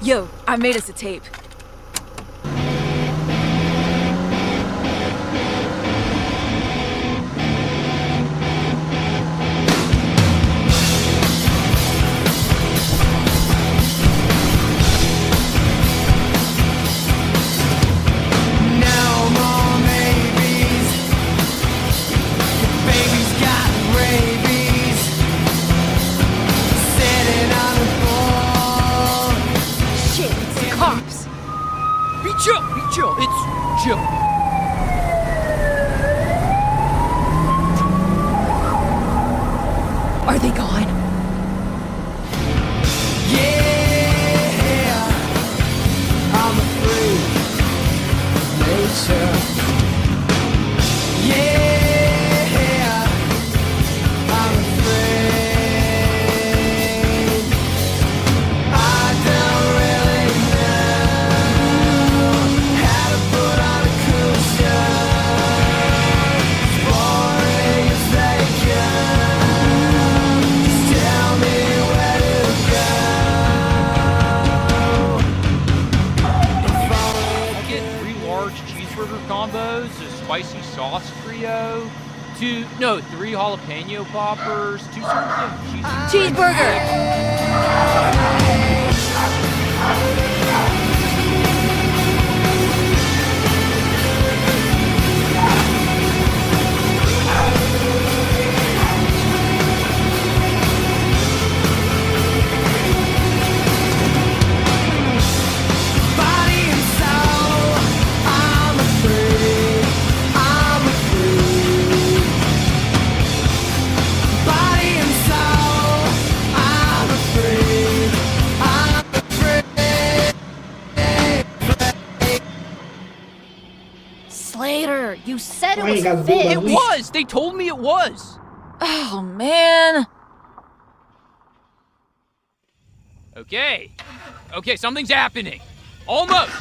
Yo, I made us a tape. Be chill, it's Joe. Are they gone? Yeah, I'm a freak nature. Yeah, I'm afraid. I don't really know how to put on a cool show. As boring as they come, just tell me where to go. I'll get 3 large cheeseburger combos, a spicy sauce trio, 3 jalapeno poppers, 2 serves of cheesy Cheeseburger! Body and soul, I'm a freak. I'm a freak. Body and soul, I'm a freak. I'm a freak. Slater, you said it Why you was gotta do fit. that? It was! They told me it was! Oh, man. Okay, something's happening. Almost!